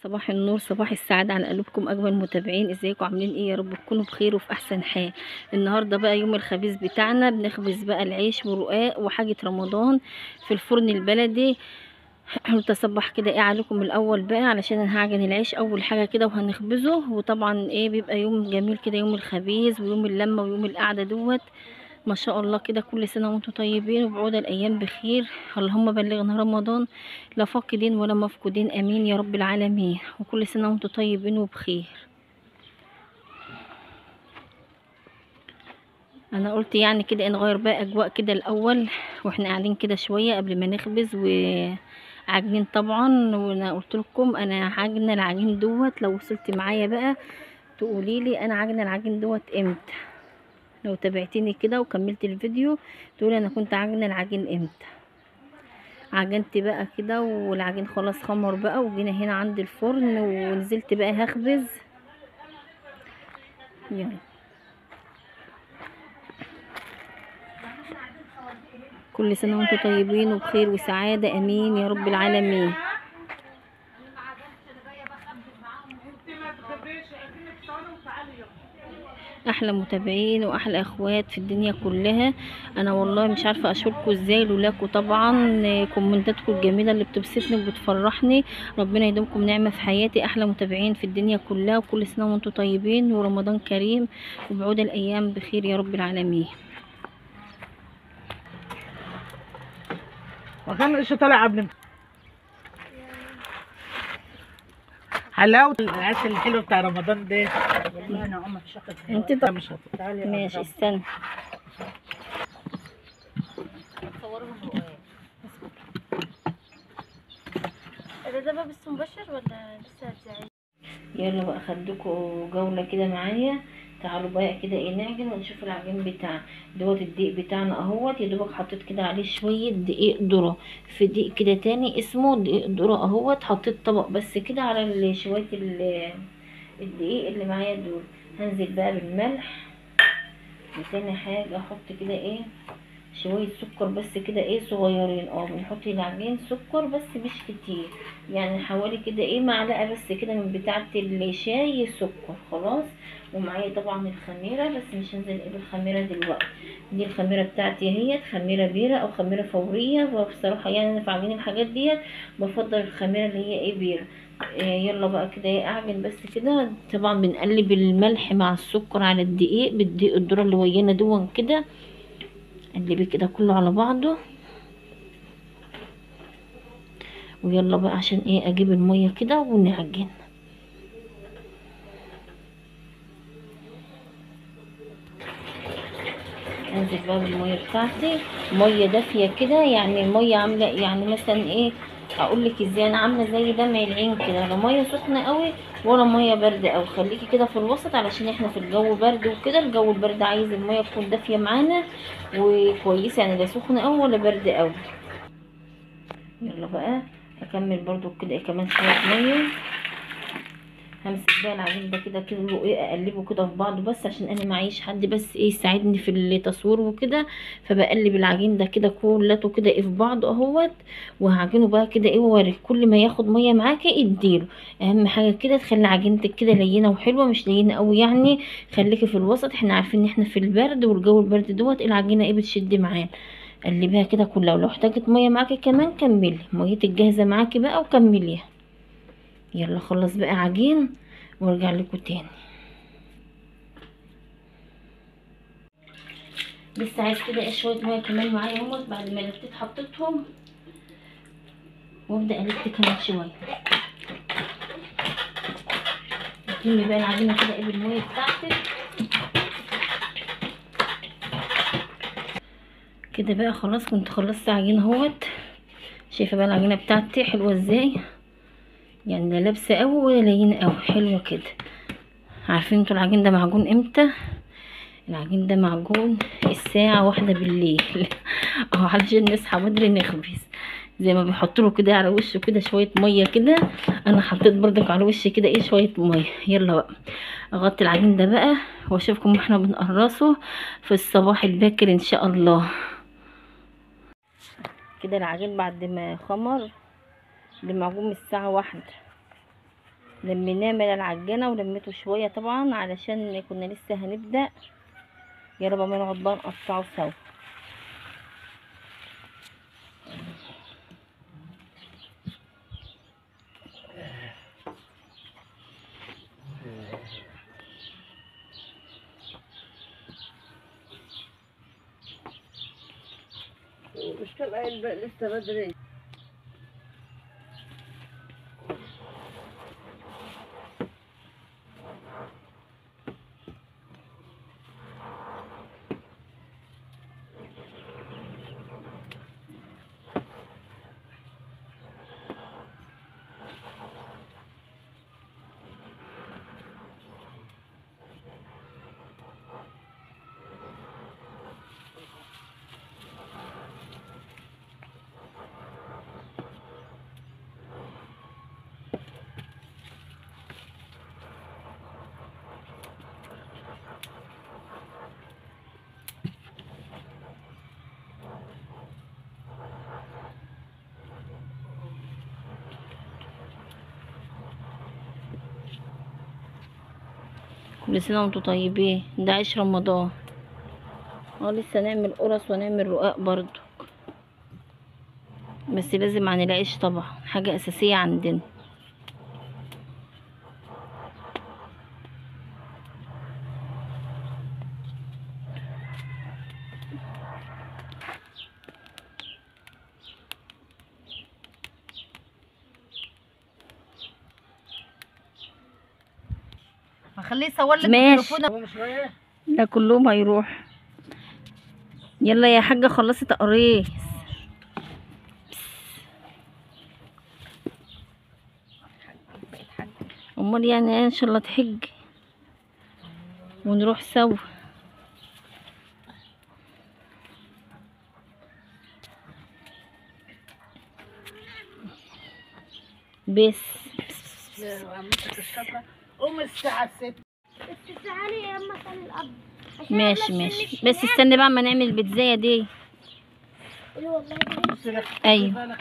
صباح النور، صباح السعادة على قلوبكم أجمل متابعين. ازيكم عاملين ايه؟ يا رب تكونوا بخير وفي أحسن حال. النهاردة بقى يوم الخبيز بتاعنا، بنخبز بقى العيش ورقاق وحاجة رمضان في الفرن البلدي. قلت اصبح كده ايه عليكم الأول بقى، علشان انا هعجن العيش أول حاجة كده وهنخبزه. وطبعا ايه بيبقى يوم جميل كده، يوم الخبيز ويوم اللمة ويوم القعدة دوت. ما شاء الله كده، كل سنة وانتم طيبين وبعود الأيام بخير. اللهم بلغنا رمضان لا فاقدين ولا مفقودين، امين يا رب العالمين. وكل سنة وانتم طيبين وبخير. انا قلت يعني كده نغير بقى اجواء كده الاول، واحنا قاعدين كده شوية قبل ما نخبز وعجنين طبعا. وانا قلت لكم انا عاجنه العجين دوت، لو وصلت معايا بقى تقولي لي انا عاجنه العجين دوت امتى. لو تابعتيني كده وكملت الفيديو تقولي انا كنت عاجنه العجين امتى. عجنت بقى كده والعجين خلاص خمر بقى، وجينا هنا عند الفرن ونزلت بقى هخبز. يلا كل سنة وانتم طيبين وبخير وسعادة، امين يا رب العالمين. احلى متابعين واحلى اخوات في الدنيا كلها. انا والله مش عارفه اشكركم ازاي، لولاكم طبعا كومنتاتكم الجميله اللي بتبسطني وبتفرحني. ربنا يدومكم نعمه في حياتي. احلى متابعين في الدنيا كلها، وكل سنه وانتم طيبين ورمضان كريم وبعود الايام بخير يا رب العالمين. وكان ايش طالع قبل حلاوه العسل الحلو بتاع رمضان ده. والله انا عمري شقت انت مش هتطلع. ماشي استنى. ده بقى بس مبشر ولا لسه هتزعل؟ يلا بقى خدكوا جولة كده معايا. تعالوا بقى كده ايه نعجن ونشوف العجين بتاعنا دوت. الدقيق بتاعنا اهوت، يا دوبك حطيت كده عليه شوية دقيق ذرة. في دقيق كده تاني اسمه دقيق ذرة اهوت، حطيت طبق بس كده على شوية الدقيق اللي معايا دول. هنزل بقى بالملح. وتاني حاجة احط كده ايه شوية سكر بس كده ايه صغيرين. بنحط العجين سكر بس مش كتير، يعني حوالي كده ايه معلقة بس كده من بتاعة الشاي سكر خلاص. ومعايا طبعا الخميرة، بس مش هنزل ايه بالخميرة دلوقتي. دي الخميرة بتاعتي اهيت، خميرة بيرة او خميرة فورية. وبصراحة يعني انا في عجين الحاجات ديت بفضل الخميرة اللي هي ايه بيرة. يلا بقى كده ايه اعجن بس كده. طبعا بنقلب الملح مع السكر على الدقيق بالدقيق الذرة اللي ويانا دون كده. قلبي كده كله على بعضه. ويلا بقى عشان ايه اجيب المية كده ونعجن. انزل بقى بالمية بتاعتي، مية دافية كده، يعني المية عاملة يعني مثلا ايه اقولك ازاي، انا عاملة زي دمع العين كده، لا مية سخنة قوي ولا مية باردة قوي. خليكي كده في الوسط علشان احنا في الجو برد وكده. الجو البرد عايز المية تكون دافية معانا وكويسة، يعني لا سخنة قوي ولا برد قوي. يلا بقى اكمل برضو كده كمان شويه ميه. همسك بقى العجين ده كده كله ايه اقلبه كده في بعضه، بس عشان انا معيش حد بس ايه يساعدني في التصوير وكده. فبقلب العجين ده كده كلته كده ايه في بعضه اهوت. وهعجنه بقى كده ايه ووري كل ما ياخد ميه معاكي اديله. اهم حاجه كده تخلي عجينتك كده لينه وحلوه، مش لينه قوي يعني. خليكي في الوسط، احنا عارفين ان احنا في البرد والجو البرد دوت العجينه ايه بتشد معانا. قلبيها كده كلها، ولو احتاجت ميه معاكي كمان كملي ميتك جاهزه معاكي بقى وكمليها. يلا خلص بقى عجين وارجع لكم تاني. لسه عايز كده ايه شويه ميه كمان معايا اهوت. بعد ما لفيت حطيتهم وابدا الف كمان شويه. هتلمي بقى العجينه كده ايه بالميه بتاعتك كده بقى. خلاص كنت خلصت عجين اهوت. شايفه بقى العجينه بتاعتي حلوه ازاي، يعني لا لابسه قوي ولا لينه قوي، حلوه كده. عارفين انتوا العجين ده معجون امتى؟ العجين ده معجون الساعة 1 بالليل علشان نصحى بدري نخبز. زي ما بيحطوله كده على وشه كده شوية مية كده، انا حطيت بردك على وش كده ايه شوية مية. يلا بقى اغطي العجين ده بقى واشوفكم واحنا بنقرصه في الصباح الباكر ان شاء الله. كده العجين بعد ما خمر، المعجون من الساعة 1 لميناه من العجانه ولميته شويه طبعا علشان كنا لسه هنبدا. يلا بقى نقعد بقى نقطعه سوا. مش تبقى لسه بدري. كل سنه وانتم طيبين. ده عيش رمضان. لسه نعمل قرص ونعمل رقاق برضو، بس لازم عن العيش طبعا، حاجه اساسيه عندنا. هخليه يصور لك ماشي. بالتليفون شويه. ده كلهم هيروح. يلا يا حاجه خلصي تقريص. امال يعني إيه ان شاء الله تحج ونروح سوا. بس قوم الساعه 6. بس تعالي يا اما كان الاب. ماشي ماشي، بس استني بقى اما نعمل البيتزايه دي. والله ايوه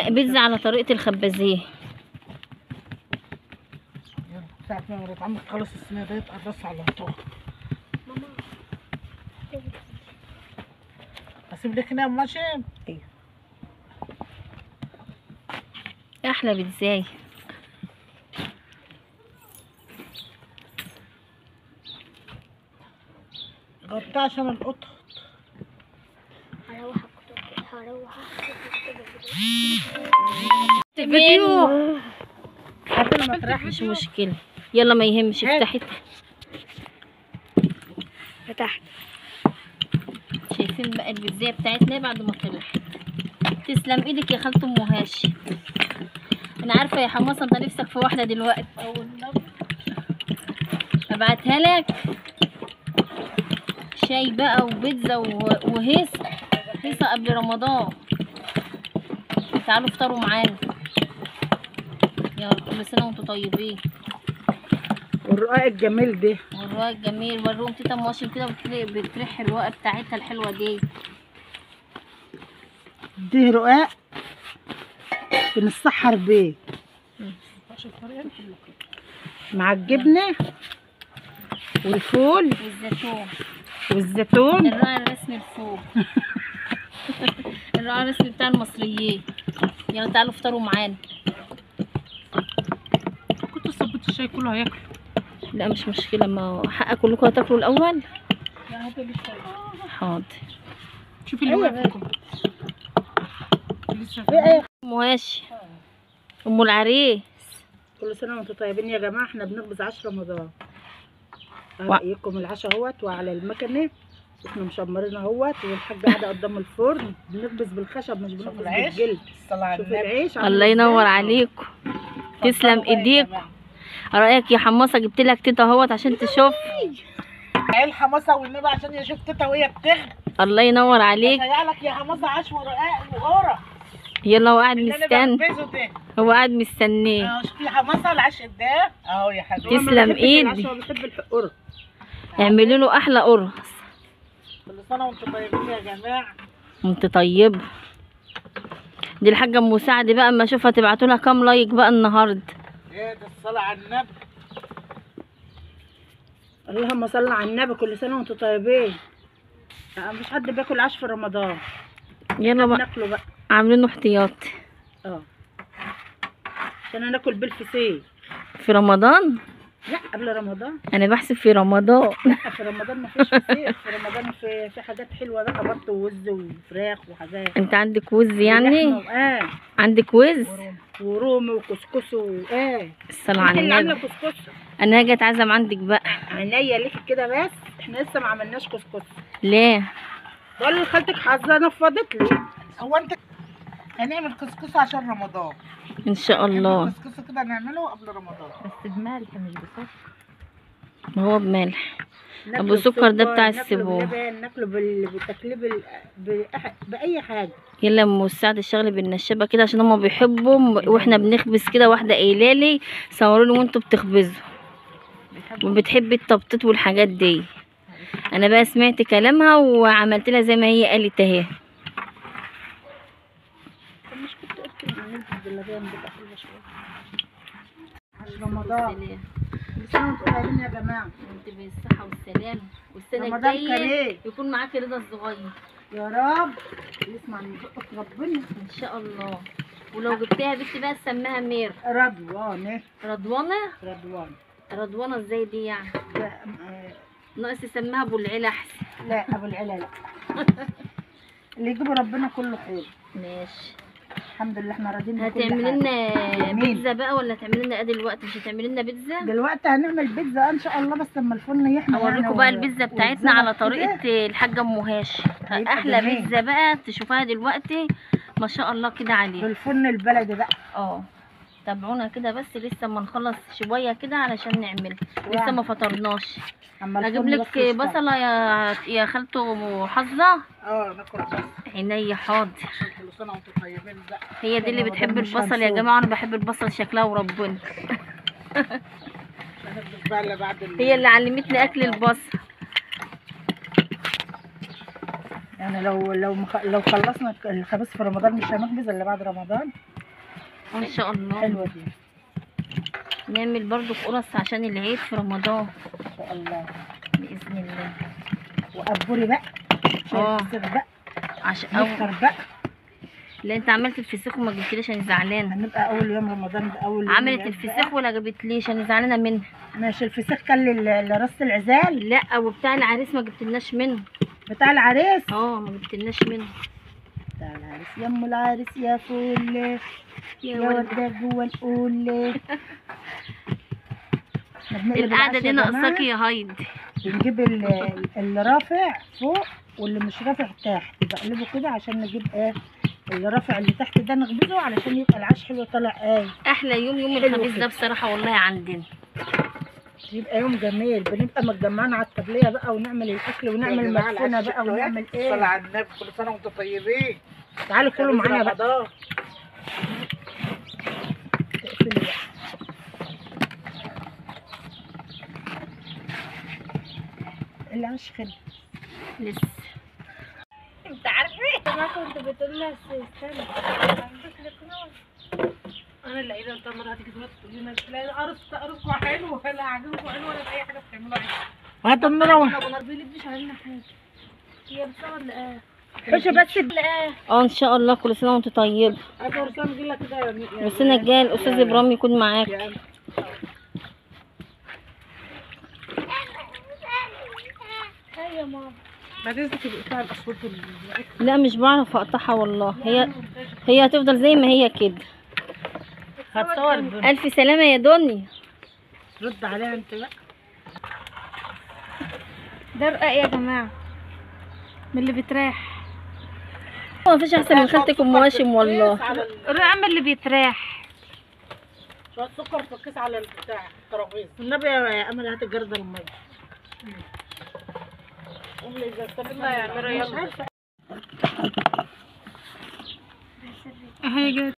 بيتزا على طريقه الخبازيه. ساعة ما مرات عمك تخلص الصينية ديت قرص على طول. ماما اسيب لك هنا ماشي. احلى بيتزايه. غطيها عشان القطط. هروح فيديو قبل ما تروح مش مشكله. يلا ما يهمش. افتحي. فتحت. شايفين بقى البيتزايه بتاعتنا بعد ما طلعت. تسلم ايدك يا خالة ام هاشم. انا عارفه يا حماصه انت نفسك في واحده دلوقتي. ابعتها لك. شاي بقى وبيتزا وهيصه. هيصه قبل رمضان. تعالوا افطروا معانا. يلا كل سنه وانتم طيبين. والرقاق الجميل ده. والرقاق الجميل. وروهم تيتا ام هاشم كده بتريح الرقاق بتاعتها الحلوه دي. دي رقاق بنسحر بيه مع الجبنه والفول والزيتون. الراعي الرسمي الفوق. الراعي الرسمي بتاع المصريين. يلا تعالوا افطروا معانا. كنت صبيت الشاي كله هياكل. لا مش مشكله، ما حق كلكم هتاكلوا الاول. حاضر. شوفي اللي واقفكم لسه ام هاشم ام العريس. كل سنه وانتم طيبين يا جماعه. احنا بنخبز عشاء رمضان. رايكم العشاء اهوت وعلى المكنه. احنا مشمرين اهوت والحاجه قاعده قدام الفرن. بنخبز بالخشب مش بنخبز بالجلد. شوف العيش. الله ينور عليكم. تسلم ايديكم. رايك يا حماصه جبت لك تيتا اهوت عشان تشوف. عيل حماصه والنبي عشان يشوف تيتا وهي بتغلي. الله ينور عليك. هيعلك يا حماصه عاش ورقاق وقرع. يلا هو قاعد مستني. هو قاعد مستنيه. اهو شوفي يا حماصه العش ده اهو يا حبيبي. تسلم ايدي. هو بيحب القرع. اعملوا له احلى قرص. كل سنه وانتم طيبين يا جماعه. وانت طيب. دي الحاجه ام مساعده بقى، اما اشوفها تبعتوا لها كام لايك بقى النهارده. ايه ده الصلاة على النبي. اللهم صل على النبي. كل سنه وانتم طيبين. مفيش حد بياكل عيش في رمضان. يلا بقى ناكله بقى. عاملين احتياط عشان ناكل بالفسيخ في رمضان. لا قبل رمضان. انا بحسب في رمضان. لا في رمضان مفيش فسيخ. في رمضان في حاجات حلوه بقى، بط ووز وفراخ وحاجات. انت عندك وز يعني؟ ولحمة عندك وز ورومي وكسكس الصلاة على اللي عامله النبي. كسكس. انا هاجي اتعزم عندك بقى. عينيا ليكي كده، بس احنا لسه ما عملناش كسكس. ليه؟ بقول لخالتك حظها نفضت لي. هو انت هنعمل كسكسة عشان رمضان ان شاء الله. كسكسة كده نعمله قبل رمضان. بس بملح مش بسكر. ما هو بملح. ابو سكر ده بتاع السبوع. ناكله بالتقليب باي حاجه. يلا ام مساعد الشغل بالنشابه كده عشان هما بيحبوا واحنا بنخبز كده. واحده قايله لي صوروا لي وانتوا بتخبزوا وبتحبي التبطيط والحاجات دي. انا بقى سمعت كلامها وعملت لها زي ما هي قالت اهي. مش كنت قلت نعمل باللبن بتبقى حلوه شويه. رمضان. كل سنه وانتم طيبين يا جماعه. انت بالصحه والسلامه والسنه رمضان الجايه كريم. يكون معاكي رضا الصغير يا رب يسمع من بقك ربنا ان شاء الله. ولو جبتيها بنتي بقى تسميها مير. رضوانه. رضوانه. رضوانه ازاي دي يعني؟ لا ناقص يسميها ابو العيله احسن. لا ابو العلا لا. اللي يجيبه ربنا كله خير. ماشي. الحمد لله احنا راضيين بكل هتعملي حاجة. لنا جميل. بيتزا بقى ولا هتعملي لنا ايه دلوقتي؟ مش هتعملي لنا بيتزا؟ دلوقتي هنعمل بيتزا ان شاء الله، بس لما الفرن يحمى. اوريكم بقى البيتزا بتاعتنا على طريقه الحاجه ام هاشم. هيبقى احلى جميل. بيتزا بقى تشوفها دلوقتي ما شاء الله كده عليها. بالفرن البلدي بقى. تابعونا كده بس لسه ما نخلص شويه كده علشان نعمل. لسه ما فطرناش. اما اجيب الفرن لك بس يشتغل. بصله يا خالته حظه. ناكل بس. عينيا حاضر. كل سنة وانتم طيبين بقى. هي دي اللي رمضان بتحب مش البصل يا هنسوق. جماعه. انا بحب البصل شكلها وربنا. هنلبس بقى اللي بعد هي اللي علمتني اكل البصل. يعني لو خلصنا الخبيث في رمضان مش هنخبز الا بعد رمضان. ان شاء الله. حلوه دي نعمل برضو قرص عشان العيد في رمضان ان شاء الله باذن الله. وقبوري بقى. الفسيخ بقى. عشان نفطر بقى. لا انت عملت الفسيخ وما جبتليش انا زعلانه. هنبقى اول يوم رمضان ده اول يوم عملت العيد الفسيخ بقى. ولا جبتليش؟ انا زعلانه منها. ماشي. الفسيخ كان لراس العزال. لا وبتاع العريس ما جبتلناش منه. بتاع العريس. ما جبتلناش منه. بتاع العريس يا ام العريس يا فول يا ولد. ورده جوه القول. القعده دي ناقصاكي يا هايد. بنجيب اللي رافع فوق واللي مش رافع تحت، بقلبه كده عشان نجيب اللي رافع اللي تحت ده نخبزه علشان يبقى العيش حلو طالع احلى يوم حلو الخميس كده. ده بصراحه والله عندنا. يبقى يوم جميل. بنبقى متجمعين على الطبليه بقى ونعمل الاكل ونعمل مدفونه بقى ونعمل الصلاة على النبي. كل سنة وانتم طيبين. تعالوا كلوا معانا بقى. رمضان. تقفلي بقى. العيش خل لسه انت عارفه انا كنت بتقول لها استنى عندك لكنوز. انا اللي قايله لتمر هتيجي دلوقتي تقول لنا لا قرصكم حلو ولا عجبكم حلو ولا اي حاجه بتعملوها. هات النروح. ما بيلبش علينا حاجه. هي بتصور لقاه. خش بس. لقاه. ان شاء الله. كل سنه وانت طيبه. هات ورسام جيلة كده والسنه الجايه الاستاذ ابراهيم يكون معاك. هيا يا ماما. بعدين تبقى بتاع الاصوات لا مش بعرف اقطعها والله. هي هتفضل زي ما هي كده. هتصور. الف سلامه يا دنيا. رد عليها انت بقى. ده رقاق يا جماعه من اللي بتريح. ما فيش احسن من خالتك ام هاشم والله. الرقاق من اللي بيتريح. شوية سكر في الكيس على البتاع الترابيزه. النبي يا امل هات الجردل الميه. قول لي اذا استفدنا يعملوا يلا. هي